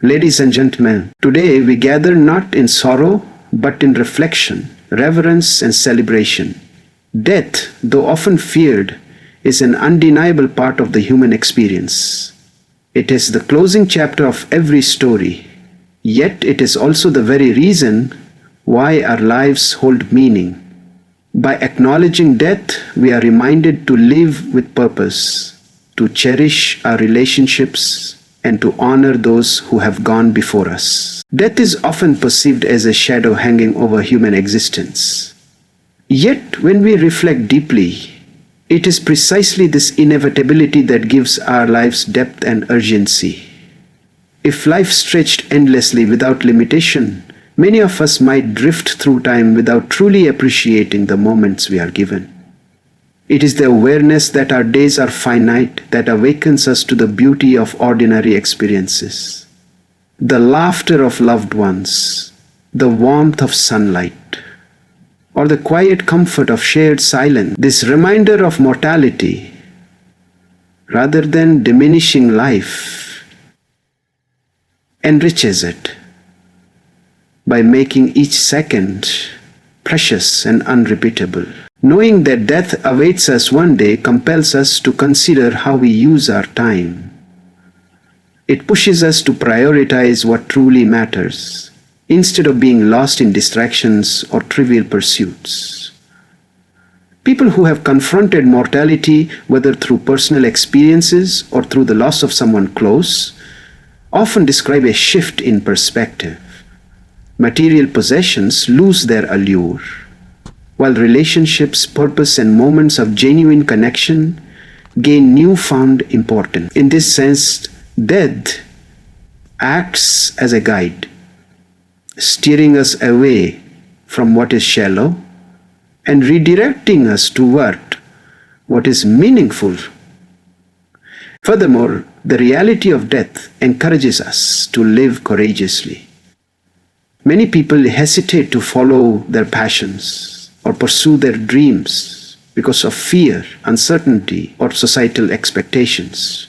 Ladies and gentlemen, today we gather not in sorrow, but in reflection, reverence, and celebration. Death, though often feared, is an undeniable part of the human experience. It is the closing chapter of every story, yet it is also the very reason why our lives hold meaning. By acknowledging death, we are reminded to live with purpose, to cherish our relationships, and to honor those who have gone before us. Death is often perceived as a shadow hanging over human existence. Yet, when we reflect deeply, it is precisely this inevitability that gives our lives depth and urgency. If life stretched endlessly without limitation, many of us might drift through time without truly appreciating the moments we are given. It is the awareness that our days are finite that awakens us to the beauty of ordinary experiences. The laughter of loved ones, the warmth of sunlight, or the quiet comfort of shared silence. This reminder of mortality, rather than diminishing life, enriches it by making each second precious and unrepeatable. Knowing that death awaits us one day compels us to consider how we use our time. It pushes us to prioritize what truly matters, instead of being lost in distractions or trivial pursuits. People who have confronted mortality, whether through personal experiences or through the loss of someone close, often describe a shift in perspective. Material possessions lose their allure, while relationships, purpose, and moments of genuine connection gain newfound importance. In this sense, death acts as a guide, steering us away from what is shallow and redirecting us toward what is meaningful. Furthermore, the reality of death encourages us to live courageously. Many people hesitate to follow their passions or pursue their dreams because of fear, uncertainty, or societal expectations.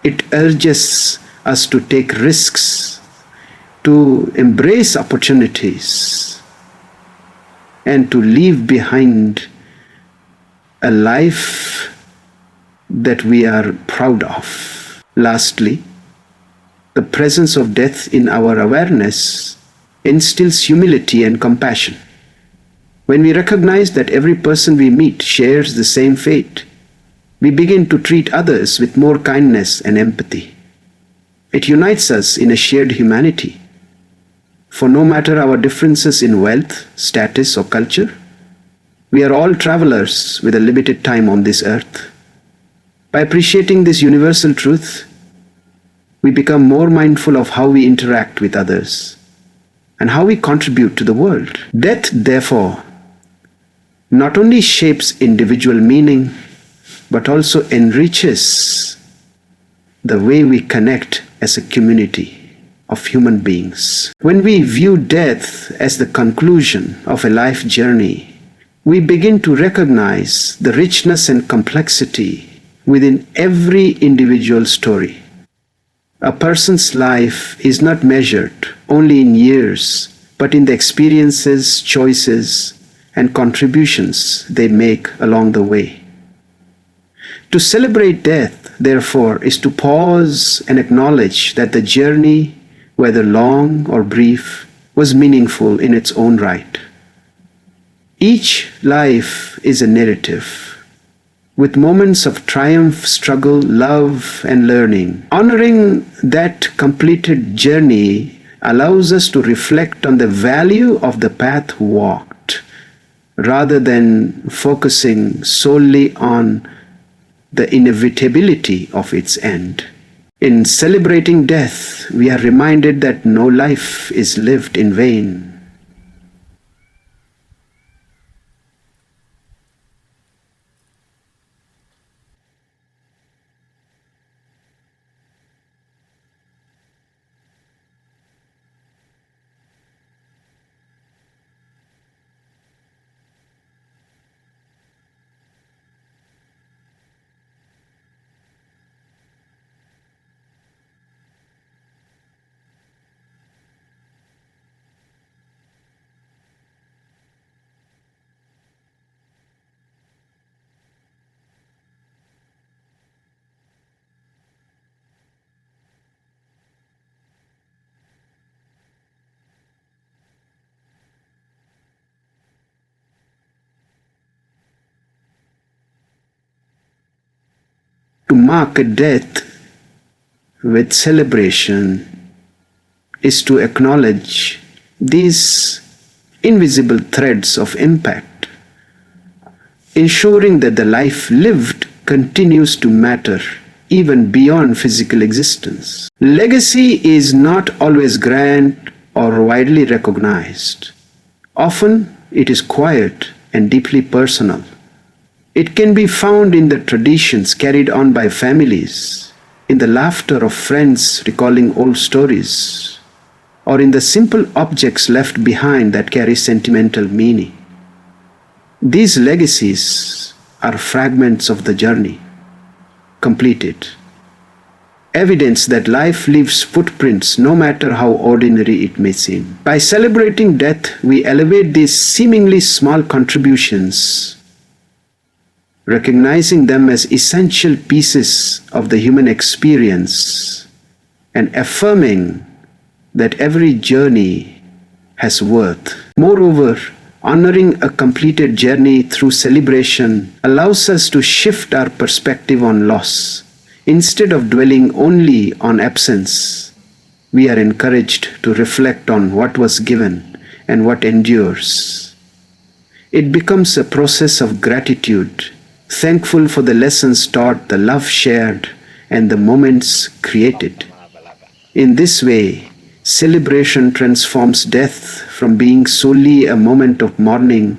It urges us to take risks, to embrace opportunities, and to leave behind a life that we are proud of. Lastly, the presence of death in our awareness instills humility and compassion. When we recognize that every person we meet shares the same fate, we begin to treat others with more kindness and empathy. It unites us in a shared humanity. For no matter our differences in wealth, status, or culture, we are all travelers with a limited time on this earth. By appreciating this universal truth, we become more mindful of how we interact with others and how we contribute to the world. Death, therefore, not only shapes individual meaning, but also enriches the way we connect as a community of human beings. When we view death as the conclusion of a life journey, we begin to recognize the richness and complexity within every individual story. A person's life is not measured only in years, but in the experiences, choices, and contributions they make along the way. To celebrate death, therefore, is to pause and acknowledge that the journey, whether long or brief, was meaningful in its own right. Each life is a narrative, with moments of triumph, struggle, love, and learning. Honoring that completed journey allows us to reflect on the value of the path walked, rather than focusing solely on the inevitability of its end. In celebrating death, we are reminded that no life is lived in vain. To mark a death with celebration is to acknowledge these invisible threads of impact, ensuring that the life lived continues to matter even beyond physical existence. Legacy is not always grand or widely recognized. Often it is quiet and deeply personal. It can be found in the traditions carried on by families, in the laughter of friends recalling old stories, or in the simple objects left behind that carry sentimental meaning. These legacies are fragments of the journey, completed. Evidence that life leaves footprints no matter how ordinary it may seem. By celebrating death, we elevate these seemingly small contributions, recognizing them as essential pieces of the human experience and affirming that every journey has worth. Moreover, honoring a completed journey through celebration allows us to shift our perspective on loss. Instead of dwelling only on absence, we are encouraged to reflect on what was given and what endures. It becomes a process of gratitude, thankful for the lessons taught, the love shared, and the moments created. In this way, celebration transforms death from being solely a moment of mourning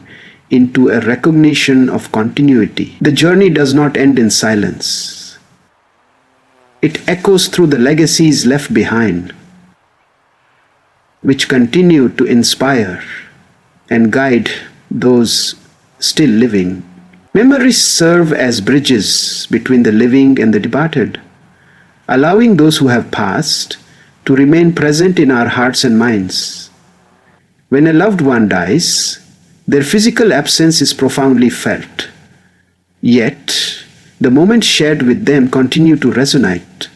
into a recognition of continuity. The journey does not end in silence. It echoes through the legacies left behind, which continue to inspire and guide those still living. Memories serve as bridges between the living and the departed, allowing those who have passed to remain present in our hearts and minds. When a loved one dies, their physical absence is profoundly felt. Yet, the moments shared with them continue to resonate.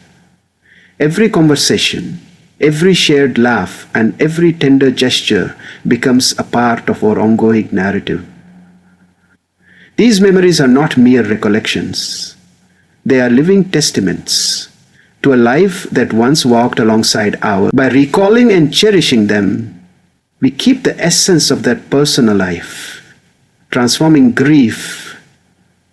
Every conversation, every shared laugh, and every tender gesture becomes a part of our ongoing narrative. These memories are not mere recollections. They are living testaments to a life that once walked alongside ours. By recalling and cherishing them, we keep the essence of that person alive, transforming grief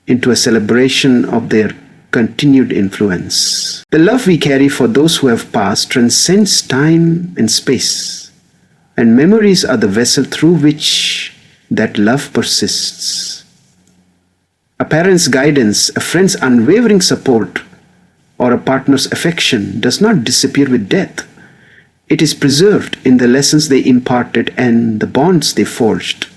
into a celebration of their continued influence. The love we carry for those who have passed transcends time and space, and memories are the vessel through which that love persists. A parent's guidance, a friend's unwavering support, or a partner's affection does not disappear with death. It is preserved in the lessons they imparted and the bonds they forged.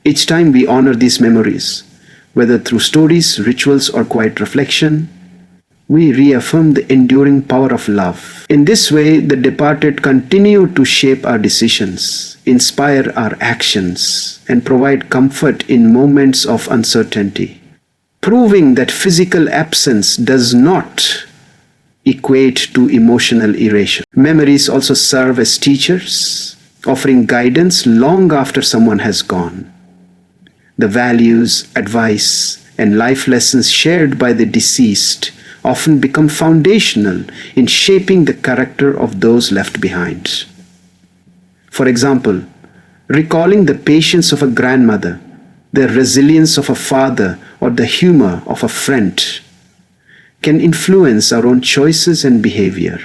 Each time we honor these memories, whether through stories, rituals, or quiet reflection, we reaffirm the enduring power of love. In this way, the departed continue to shape our decisions, inspire our actions, and provide comfort in moments of uncertainty, proving that physical absence does not equate to emotional erasure. Memories also serve as teachers, offering guidance long after someone has gone. The values, advice, and life lessons shared by the deceased often become foundational in shaping the character of those left behind. For example, recalling the patience of a grandmother, the resilience of a father, or the humor of a friend can influence our own choices and behavior.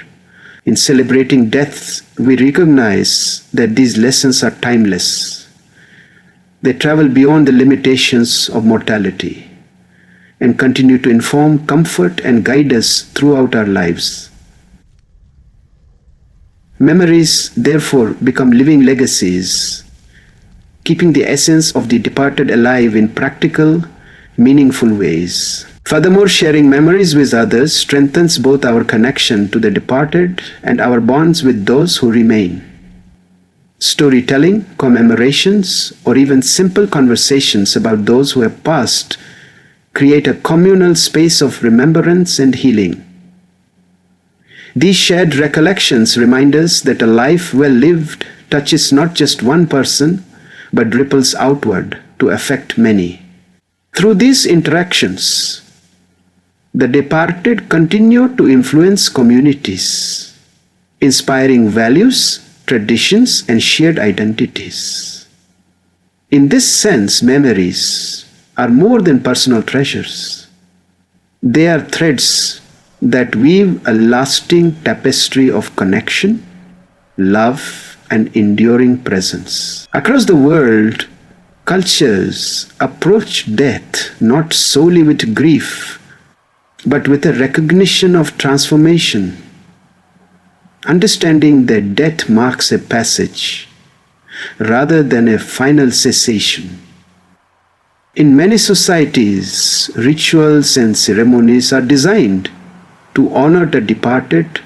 In celebrating deaths, we recognize that these lessons are timeless. They travel beyond the limitations of mortality and continue to inform, comfort, and guide us throughout our lives. Memories, therefore, become living legacies, keeping the essence of the departed alive in practical, meaningful ways. Furthermore, sharing memories with others strengthens both our connection to the departed and our bonds with those who remain. Storytelling, commemorations, or even simple conversations about those who have passed create a communal space of remembrance and healing. These shared recollections remind us that a life well lived touches not just one person, but ripples outward to affect many. Through these interactions, the departed continue to influence communities, inspiring values, traditions, and shared identities. In this sense, memories are more than personal treasures. They are threads that weave a lasting tapestry of connection, love, and enduring presence. Across the world, cultures approach death not solely with grief, but with a recognition of transformation, understanding that death marks a passage rather than a final cessation. In many societies, rituals and ceremonies are designed to honor the departed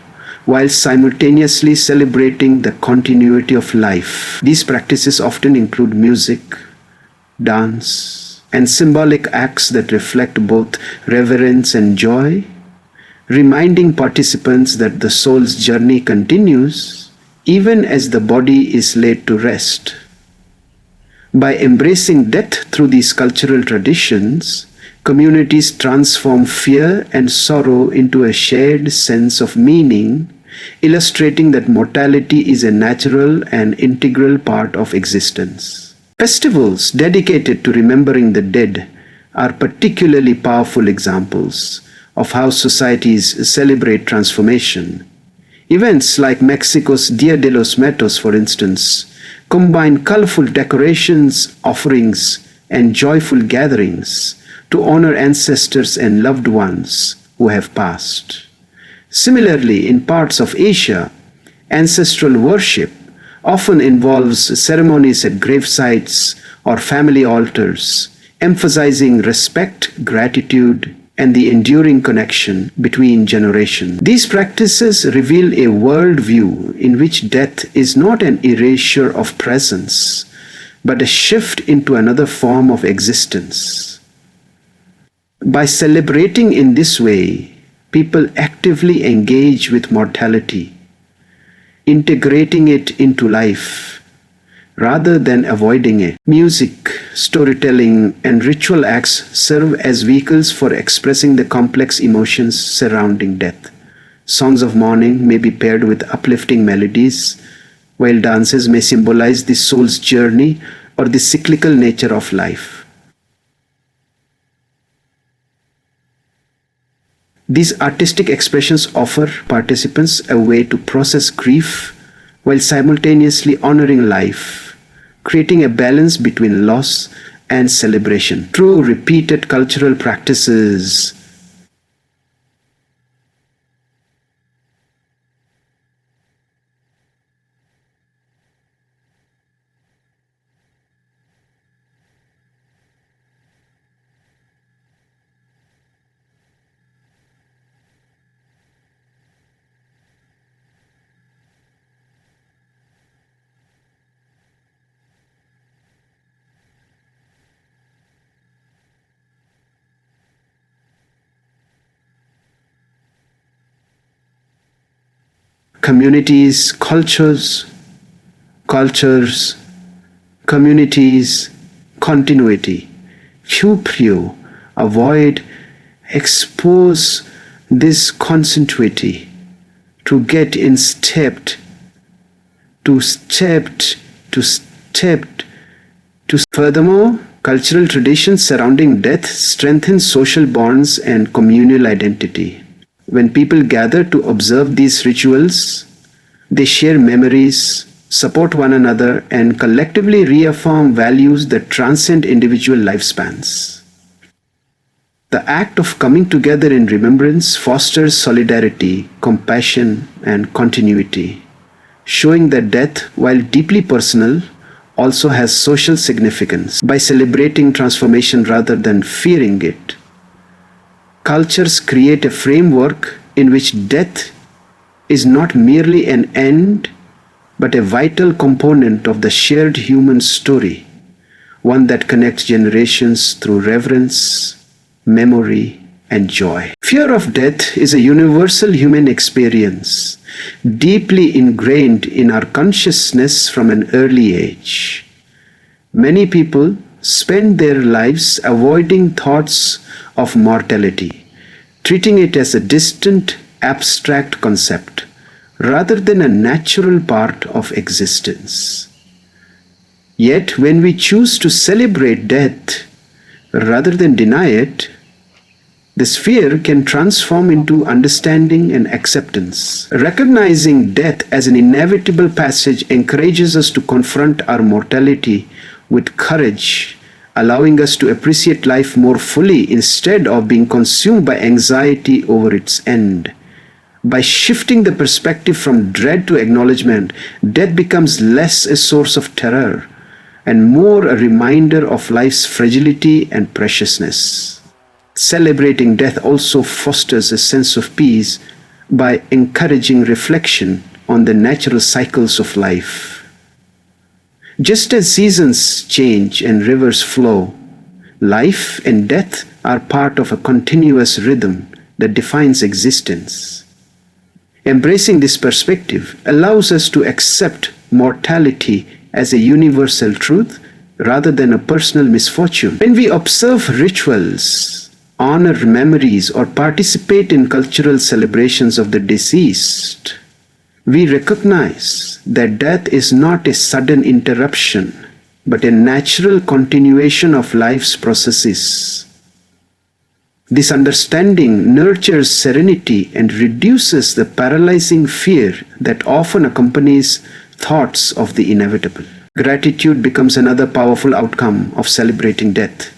while simultaneously celebrating the continuity of life. These practices often include music, dance, and symbolic acts that reflect both reverence and joy, reminding participants that the soul's journey continues even as the body is laid to rest. By embracing death through these cultural traditions, communities transform fear and sorrow into a shared sense of meaning, illustrating that mortality is a natural and integral part of existence. Festivals dedicated to remembering the dead are particularly powerful examples of how societies celebrate transformation. Events like Mexico's Dia de los Muertos, for instance, combine colorful decorations, offerings, and joyful gatherings to honor ancestors and loved ones who have passed. Similarly, in parts of Asia, ancestral worship often involves ceremonies at gravesites or family altars, emphasizing respect, gratitude, and the enduring connection between generations. These practices reveal a worldview in which death is not an erasure of presence, but a shift into another form of existence. By celebrating in this way, people actively engage with mortality, integrating it into life rather than avoiding it. Music, storytelling, and ritual acts serve as vehicles for expressing the complex emotions surrounding death. Songs of mourning may be paired with uplifting melodies, while dances may symbolize the soul's journey or the cyclical nature of life. These artistic expressions offer participants a way to process grief while simultaneously honoring life, creating a balance between loss and celebration. Through repeated cultural practices, communities, cultures, communities, continuity. Few avoid, expose this continuity to get in step to stepped to stepped to. Furthermore, cultural traditions surrounding death strengthen social bonds and communal identity. When people gather to observe these rituals, they share memories, support one another, and collectively reaffirm values that transcend individual lifespans. The act of coming together in remembrance fosters solidarity, compassion, and continuity, showing that death, while deeply personal, also has social significance. By celebrating transformation rather than fearing it, cultures create a framework in which death is not merely an end, but a vital component of the shared human story, one that connects generations through reverence, memory, and joy. Fear of death is a universal human experience, deeply ingrained in our consciousness from an early age. Many people spend their lives avoiding thoughts of mortality, treating it as a distant, abstract concept, rather than a natural part of existence. Yet, when we choose to celebrate death rather than deny it, this fear can transform into understanding and acceptance. Recognizing death as an inevitable passage encourages us to confront our mortality with courage, allowing us to appreciate life more fully instead of being consumed by anxiety over its end. By shifting the perspective from dread to acknowledgement, death becomes less a source of terror and more a reminder of life's fragility and preciousness. Celebrating death also fosters a sense of peace by encouraging reflection on the natural cycles of life. Just as seasons change and rivers flow, life and death are part of a continuous rhythm that defines existence. Embracing this perspective allows us to accept mortality as a universal truth rather than a personal misfortune. When we observe rituals, honor memories, or participate in cultural celebrations of the deceased, we recognize that death is not a sudden interruption, but a natural continuation of life's processes. This understanding nurtures serenity and reduces the paralyzing fear that often accompanies thoughts of the inevitable. Gratitude becomes another powerful outcome of celebrating death.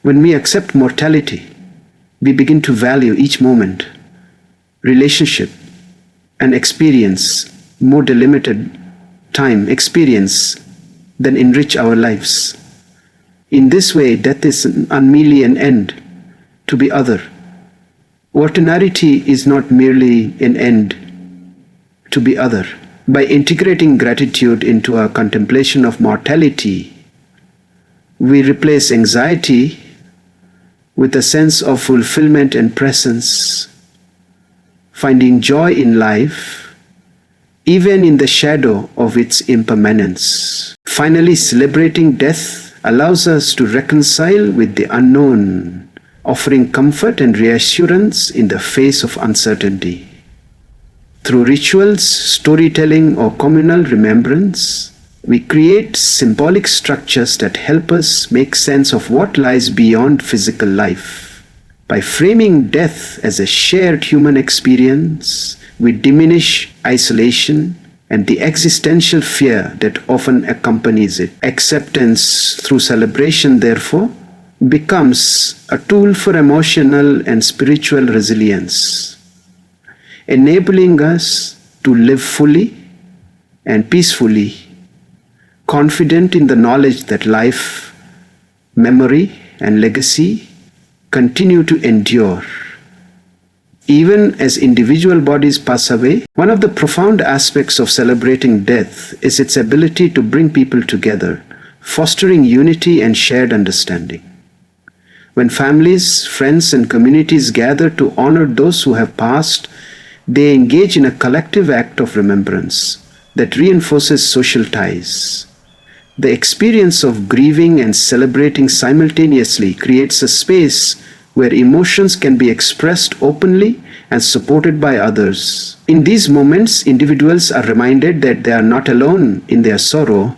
When we accept mortality, we begin to value each moment, relationship, and experience more delimited time experience than enrich our lives. In this way, death is merely an end to be other. Ordinarity is not merely an end to be other. By integrating gratitude into our contemplation of mortality, we replace anxiety with a sense of fulfillment and presence, finding joy in life, even in the shadow of its impermanence. Finally, celebrating death allows us to reconcile with the unknown, offering comfort and reassurance in the face of uncertainty. Through rituals, storytelling, or communal remembrance, we create symbolic structures that help us make sense of what lies beyond physical life. By framing death as a shared human experience, we diminish isolation and the existential fear that often accompanies it. Acceptance through celebration, therefore, becomes a tool for emotional and spiritual resilience, enabling us to live fully and peacefully, confident in the knowledge that life, memory, and legacy continue to endure Even as individual bodies pass away, one of the profound aspects of celebrating death is its ability to bring people together, fostering unity and shared understanding. When families, friends, and communities gather to honor those who have passed, they engage in a collective act of remembrance that reinforces social ties. The experience of grieving and celebrating simultaneously creates a space where emotions can be expressed openly and supported by others. In these moments, individuals are reminded that they are not alone in their sorrow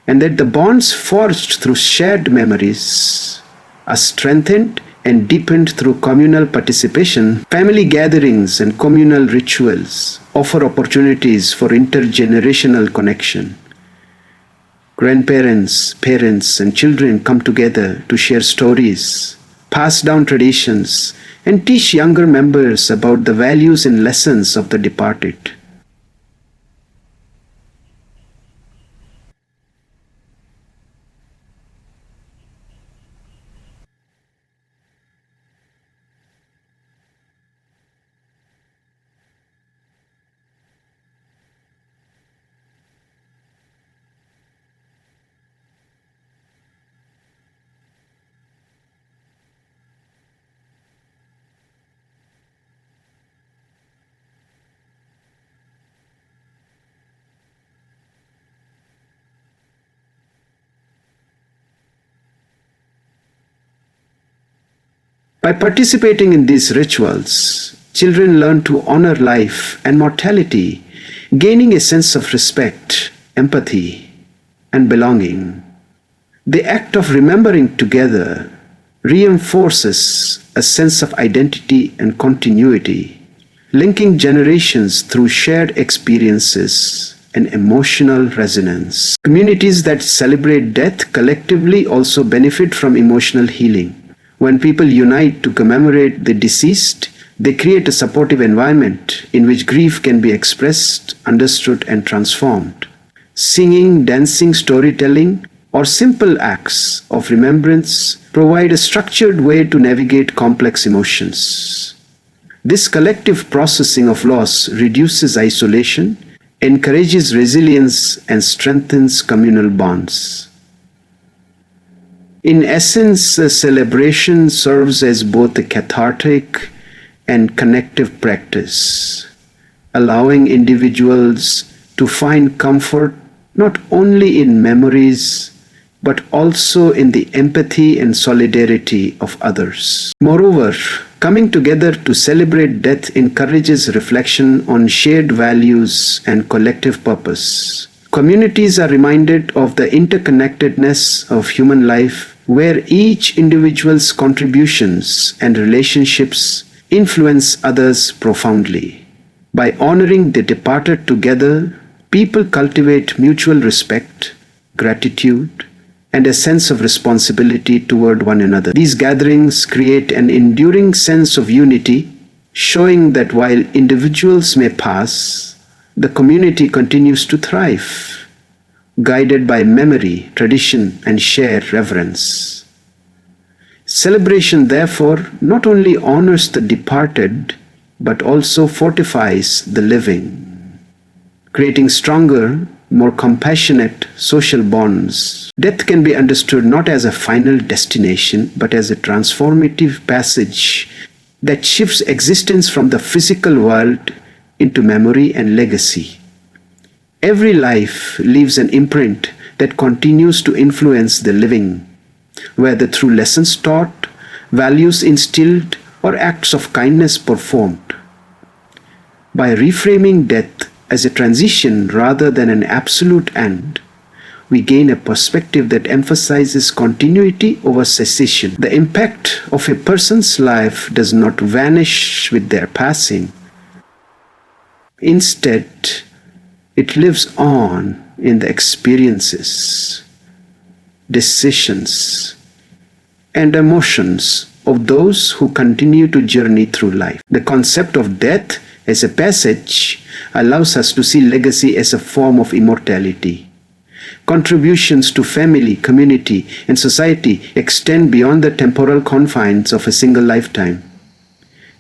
and that the bonds forged through shared memories are strengthened and deepened through communal participation. Family gatherings and communal rituals offer opportunities for intergenerational connection. Grandparents, parents, and children come together to share stories, pass down traditions, and teach younger members about the values and lessons of the departed. By participating in these rituals, children learn to honor life and mortality, gaining a sense of respect, empathy, and belonging. The act of remembering together reinforces a sense of identity and continuity, linking generations through shared experiences and emotional resonance. Communities that celebrate death collectively also benefit from emotional healing. When people unite to commemorate the deceased, they create a supportive environment in which grief can be expressed, understood, and transformed. Singing, dancing, storytelling, or simple acts of remembrance provide a structured way to navigate complex emotions. This collective processing of loss reduces isolation, encourages resilience, and strengthens communal bonds. In essence, a celebration serves as both a cathartic and connective practice, allowing individuals to find comfort not only in memories but also in the empathy and solidarity of others. Moreover, coming together to celebrate death encourages reflection on shared values and collective purpose. Communities are reminded of the interconnectedness of human life, where each individual's contributions and relationships influence others profoundly. By honoring the departed together, people cultivate mutual respect, gratitude, and a sense of responsibility toward one another. These gatherings create an enduring sense of unity, showing that while individuals may pass, the community continues to thrive, guided by memory, tradition, and shared reverence. Celebration, therefore, not only honors the departed, but also fortifies the living, creating stronger, more compassionate social bonds. Death can be understood not as a final destination, but as a transformative passage that shifts existence from the physical world into memory and legacy. Every life leaves an imprint that continues to influence the living, whether through lessons taught, values instilled, or acts of kindness performed. By reframing death as a transition rather than an absolute end, we gain a perspective that emphasizes continuity over cessation. The impact of a person's life does not vanish with their passing. Instead, it lives on in the experiences, decisions, and emotions of those who continue to journey through life. The concept of death as a passage allows us to see legacy as a form of immortality. Contributions to family, community, and society extend beyond the temporal confines of a single lifetime.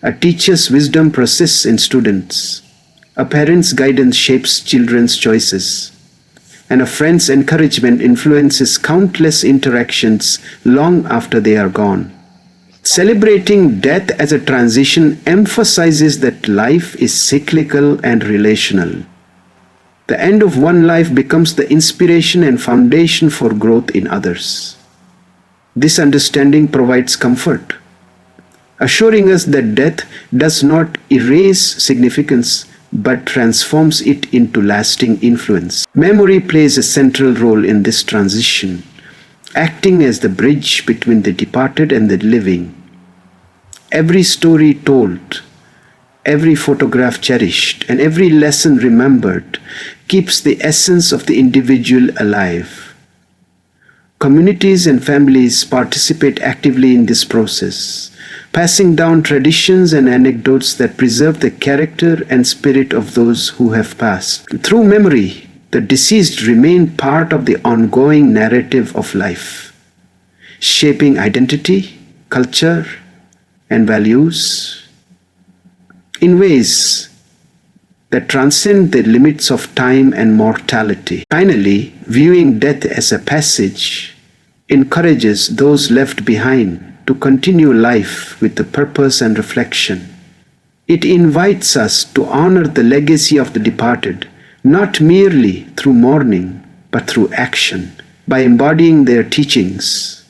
A teacher's wisdom persists in students. A parent's guidance shapes children's choices. And a friend's encouragement influences countless interactions long after they are gone. Celebrating death as a transition emphasizes that life is cyclical and relational. The end of one life becomes the inspiration and foundation for growth in others. This understanding provides comfort, assuring us that death does not erase significance but transforms it into lasting influence. Memory plays a central role in this transition, acting as the bridge between the departed and the living. Every story told, every photograph cherished, and every lesson remembered keeps the essence of the individual alive. Communities and families participate actively in this process, passing down traditions and anecdotes that preserve the character and spirit of those who have passed. Through memory, the deceased remain part of the ongoing narrative of life, shaping identity, culture, and values in ways that transcend the limits of time and mortality. Finally, viewing death as a passage encourages those left behind to continue life with the purpose and reflection. It invites us to honor the legacy of the departed, not merely through mourning, but through action, by embodying their teachings,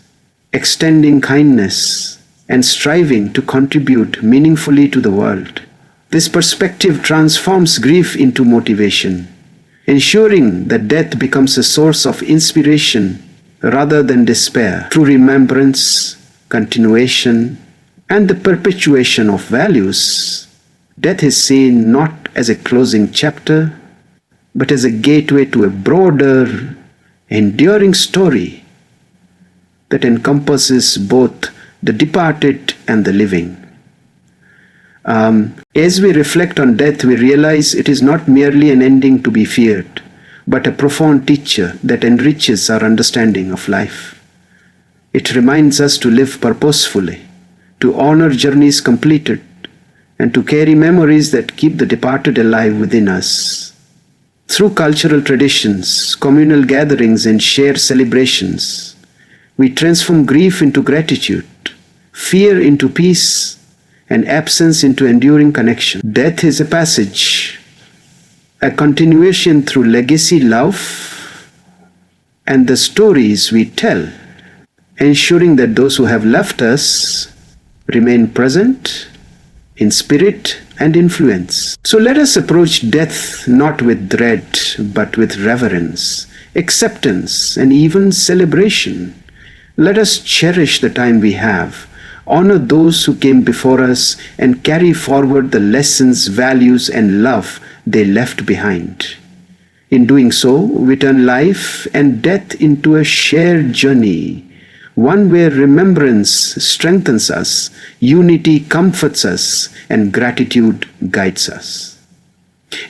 extending kindness, and striving to contribute meaningfully to the world. This perspective transforms grief into motivation, ensuring that death becomes a source of inspiration rather than despair. Through remembrance, continuation, and the perpetuation of values, death is seen not as a closing chapter, but as a gateway to a broader, enduring story that encompasses both the departed and the living. As we reflect on death, we realize it is not merely an ending to be feared, but a profound teacher that enriches our understanding of life. It reminds us to live purposefully, to honor journeys completed, and to carry memories that keep the departed alive within us. Through cultural traditions, communal gatherings, and shared celebrations, we transform grief into gratitude, fear into peace, and absence into enduring connection. Death is a passage, a continuation through legacy, love, and the stories we tell, ensuring that those who have left us remain present in spirit and influence. So let us approach death not with dread, but with reverence, acceptance, and even celebration. Let us cherish the time we have, honor those who came before us, and carry forward the lessons, values, and love they left behind. In doing so, we turn life and death into a shared journey, one where remembrance strengthens us, unity comforts us, and gratitude guides us.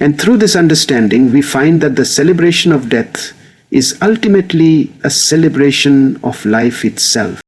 And through this understanding, we find that the celebration of death is ultimately a celebration of life itself.